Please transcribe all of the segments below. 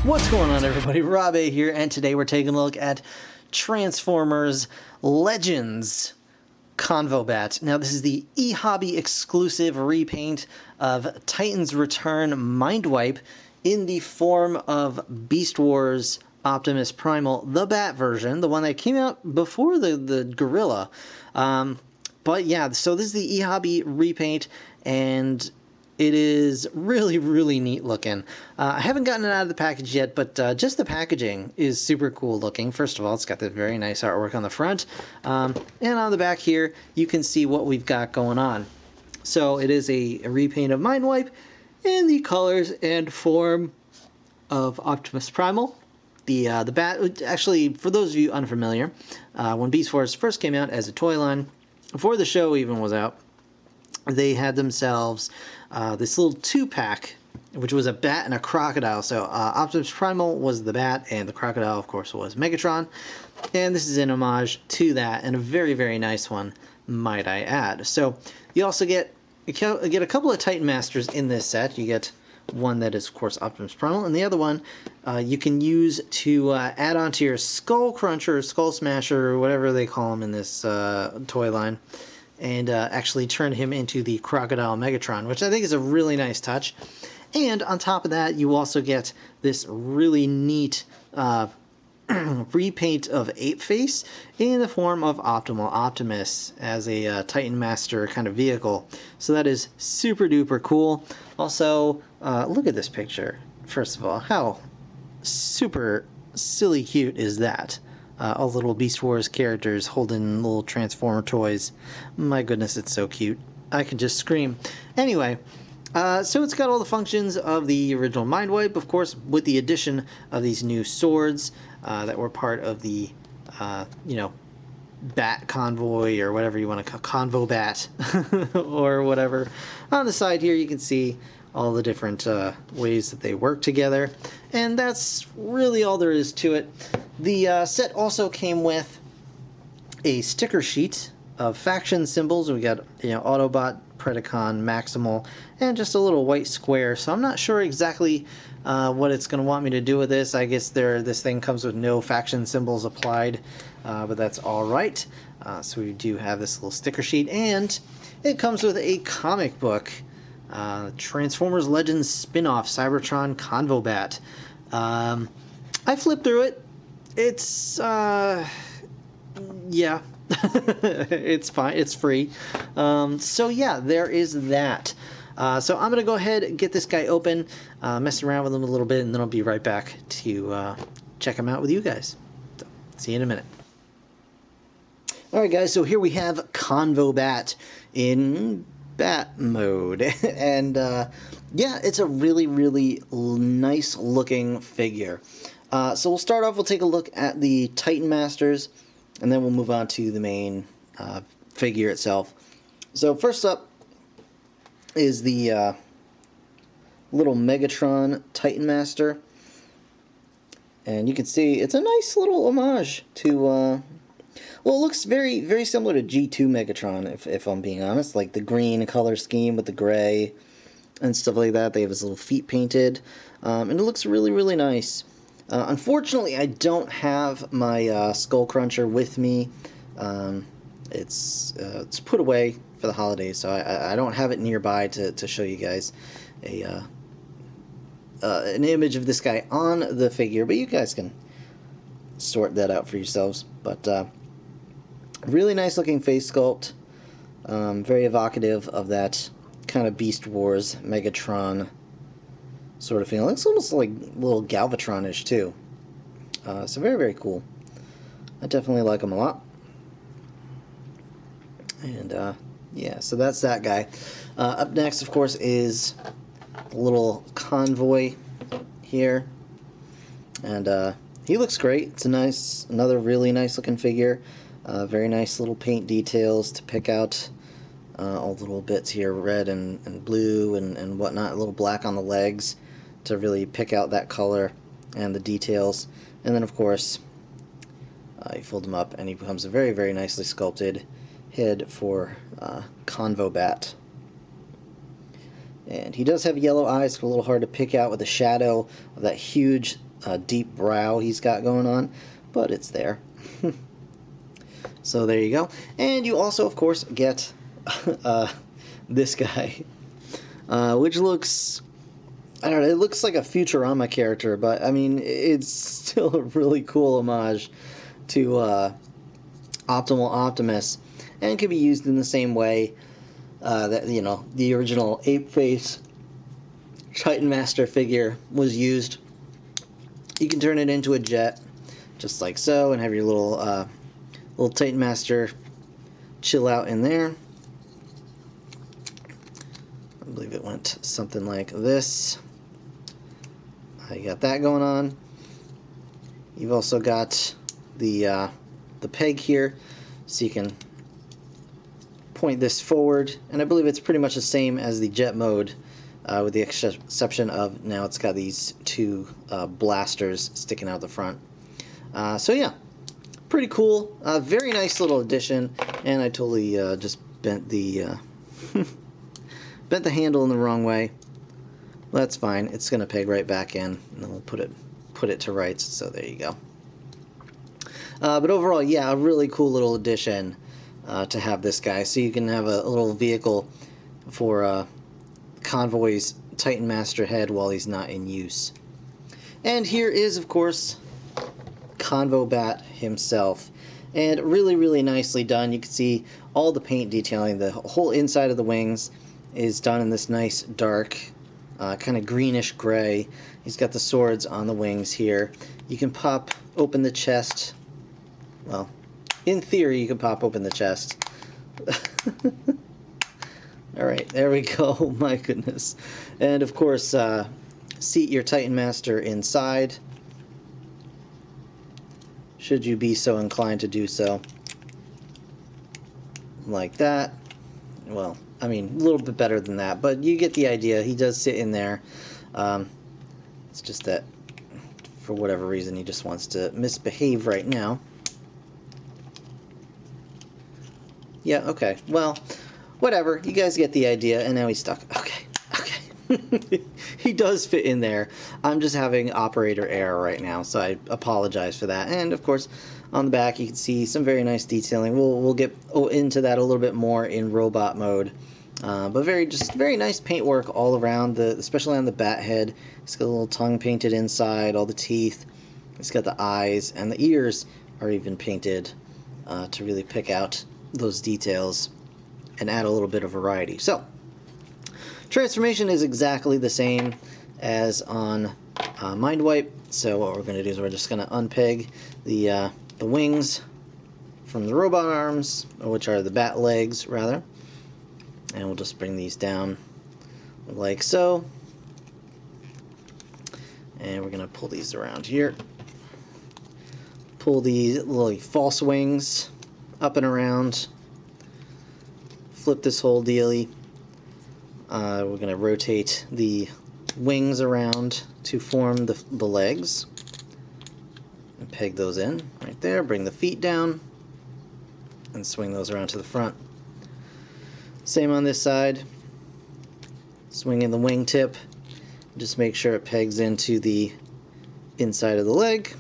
What's going on, everybody? Rob A here, and today we're taking a look at Transformers Legends Convobat. Now, this is the eHobby exclusive repaint of Titans Return Mindwipe in the form of Beast Wars Optimus Primal, the Bat version, the one that came out before the Gorilla. But yeah, so this is the eHobby repaint, and it is really, really neat looking. I haven't gotten it out of the package yet, but just the packaging is super cool looking. First of all, it's got this very nice artwork on the front. And on the back here, you can see what we've got going on. So it is a repaint of Mindwipe in the colors and form of Optimus Primal. The Bat, actually, for those of you unfamiliar, when Beast Wars first came out as a toy line, before the show even was out, they had themselves this little 2-pack, which was a bat and a crocodile. So Optimus Primal was the bat, and the crocodile, of course, was Megatron. And this is an homage to that, and a very, very nice one, might I add. So you also get a couple of Titan Masters in this set. You get one that is, of course, Optimus Primal, and the other one you can use to add onto your Skull Cruncher, Skull Smasher, or whatever they call them in this toy line, and actually turn him into the Crocodile Megatron, which I think is a really nice touch. And on top of that, you also get this really neat repaint of Ape-Face in the form of Optimal Optimus as a Titan Master kind of vehicle. So that is super duper cool. Also, look at this picture. First of all, how super silly cute is that? All little Beast Wars characters holding little Transformer toys. My goodness, it's so cute. I can just scream. Anyway, so it's got all the functions of the original Mindwipe, of course, with the addition of these new swords that were part of the, Bat Convoy, or whatever you want to call Convobat, or whatever. On the side here, you can see all the different ways that they work together, and that's really all there is to it. The set also came with a sticker sheet of faction symbols. We got Autobot, Predacon, Maximal, and just a little white square. So I'm not sure exactly what it's going to want me to do with this. I guess this thing comes with no faction symbols applied, but that's all right. So we do have this little sticker sheet, and it comes with a comic book. Transformers Legends spin-off, Cybertron Convobat. I flipped through it. It's yeah, it's fine. It's free. So yeah, there is that. So I'm gonna go ahead and get this guy open, mess around with him a little bit, and then I'll be right back to check him out with you guys. So, see you in a minute. Alright guys, so here we have Convobat in Bat mode, and yeah, it's a really, really nice looking figure. So we'll start off, we'll take a look at the Titan Masters, and then we'll move on to the main figure itself. So first up is the little Megatron Titan Master, and you can see it's a nice little homage to well, it looks very, very similar to G2 Megatron, if I'm being honest. Like the green color scheme with the gray and stuff like that. They have his little feet painted, and it looks really, really nice. Unfortunately, I don't have my Skull Cruncher with me. It's put away for the holidays, so I don't have it nearby to show you guys an image of this guy on the figure, but you guys can sort that out for yourselves. But really nice looking face sculpt, very evocative of that kind of Beast Wars Megatron sort of feeling. It looks almost like a little Galvatron-ish too. So very, very cool. I definitely like him a lot. And yeah, so that's that guy. Up next, of course, is the little Convoy here, and he looks great. It's another really nice looking figure. Very nice little paint details to pick out all the little bits here, red and blue and whatnot, a little black on the legs to really pick out that color and the details. And then, of course, you fold him up and he becomes a very, very nicely sculpted head for Convobat. And he does have yellow eyes, a little hard to pick out with the shadow of that huge deep brow he's got going on, but it's there. So there you go. And you also, of course, get this guy, which looks, I don't know, it looks like a Futurama character, but I mean, it's still a really cool homage to Optimal Optimus, and can be used in the same way that, you know, the original Ape-Face Titan Master figure was used. You can turn it into a jet, just like so, and have your little Titan Master chill out in there. I believe it went something like this. You got that going on. You've also got the peg here, so you can point this forward, and I believe it's pretty much the same as the jet mode, with the exception of now it's got these two blasters sticking out the front. So yeah, pretty cool. Very nice little addition, and I totally just bent the bent the handle in the wrong way. Well, that's fine. It's going to peg right back in, and then we'll put it to rights. So there you go. But overall, yeah, a really cool little addition to have this guy. So you can have a little vehicle for Convoy's Titan Master head while he's not in use. And here is, of course, Convobat himself. And really, really nicely done. You can see all the paint detailing. The whole inside of the wings is done in this nice dark, kind of greenish gray. He's got the swords on the wings here. You can pop open the chest. Well, in theory, you can pop open the chest. Alright, there we go. My goodness. And of course, seat your Titan Master inside, should you be so inclined to do so. Like that. Well, I mean, a little bit better than that, but you get the idea. He does sit in there. It's just that, for whatever reason, he just wants to misbehave right now. Yeah, okay. Well, whatever. You guys get the idea, and now he's stuck. Okay, okay. He does fit in there. I'm just having operator error right now, so I apologize for that. And, of course, on the back, you can see some very nice detailing. We'll get into that a little bit more in robot mode. But very nice paintwork all around, especially on the bat head. It's got a little tongue painted inside, all the teeth. It's got the eyes, and the ears are even painted to really pick out those details and add a little bit of variety. So, transformation is exactly the same as on Mindwipe. So what we're going to do is we're just going to unpeg the wings from the robot arms, which are the bat legs, rather. And we'll just bring these down like so. And we're going to pull these around here. Pull these little false wings up and around. Flip this whole dealie. We're going to rotate the wings around to form the legs. And peg those in right there. Bring the feet down. And swing those around to the front. Same on this side. Swing in the wingtip. Just make sure it pegs into the inside of the leg.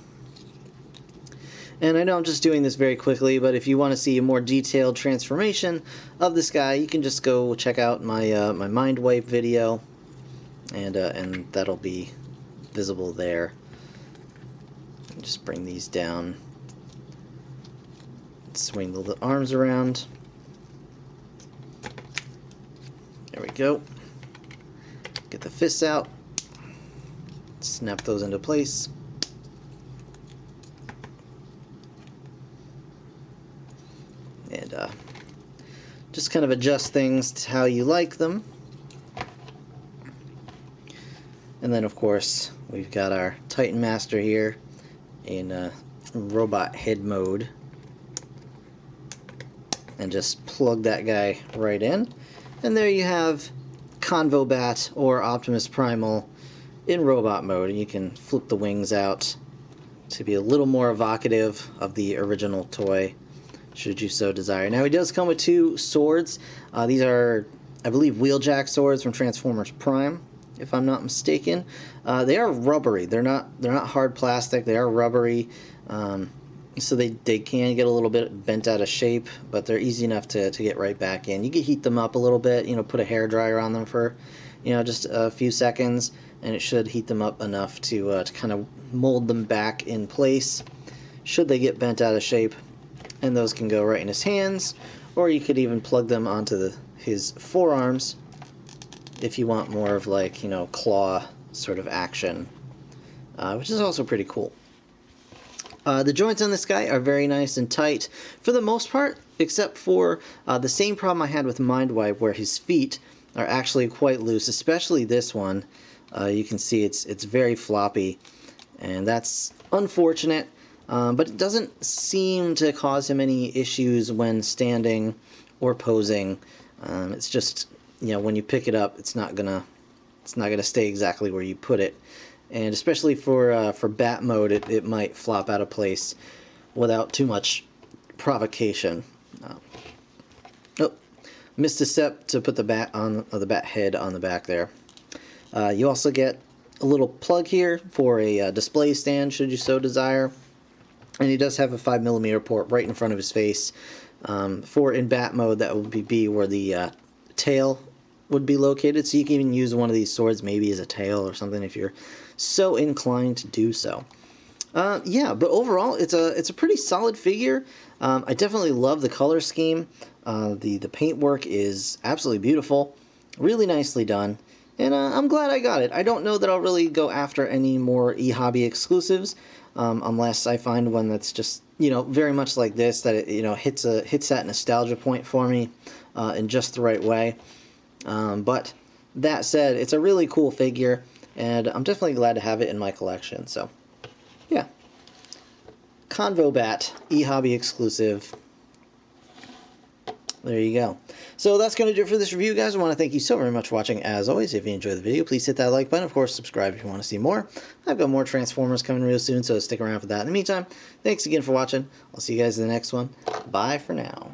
And I know I'm just doing this very quickly, but if you want to see a more detailed transformation of this guy, you can just go check out my my Mindwipe video, and that'll be visible there. Just bring these down. Swing the arms around. There we go. Get the fists out. Snap those into place. And just kind of adjust things to how you like them. And then, of course, we've got our Titan Master here in robot head mode. And just plug that guy right in. And there you have Convobat or Optimus Primal in robot mode. And you can flip the wings out to be a little more evocative of the original toy, should you so desire. Now, he does come with two swords. These are, I believe, Wheeljack Swords from Transformers Prime. if I'm not mistaken. They are rubbery. They're not hard plastic. They are rubbery, so they can get a little bit bent out of shape, but they're easy enough to get right back in. You can heat them up a little bit. Put a hairdryer on them for just a few seconds, and it should heat them up enough to kind of mold them back in place should they get bent out of shape. And those can go right in his hands, or you could even plug them onto his forearms if you want more of like, claw sort of action, which is also pretty cool. The joints on this guy are very nice and tight for the most part, except for the same problem I had with Mindwipe, where his feet are actually quite loose, especially this one. You can see it's very floppy, and that's unfortunate. But it doesn't seem to cause him any issues when standing or posing. It's just, when you pick it up, it's not gonna stay exactly where you put it, and especially for bat mode, it might flop out of place without too much provocation. Oh, missed a step to put the bat head on the back there. You also get a little plug here for a display stand, should you so desire. And he does have a 5mm port right in front of his face. For in bat mode, that would be where the tail would be located. So you can even use one of these swords maybe as a tail or something if you're so inclined to do so. Yeah, but overall, it's a pretty solid figure. I definitely love the color scheme. The paint work is absolutely beautiful, really nicely done. And I'm glad I got it. I don't know that I'll really go after any more eHobby exclusives, unless I find one that's just, very much like this, that it, hits that nostalgia point for me in just the right way. But that said, it's a really cool figure, and I'm definitely glad to have it in my collection. So, yeah. Convobat, eHobby exclusive. There you go. So that's going to do it for this review, guys. I want to thank you so very much for watching. As always, if you enjoyed the video, please hit that like button. Of course, subscribe if you want to see more. I've got more Transformers coming real soon, so stick around for that. In the meantime, thanks again for watching. I'll see you guys in the next one. Bye for now.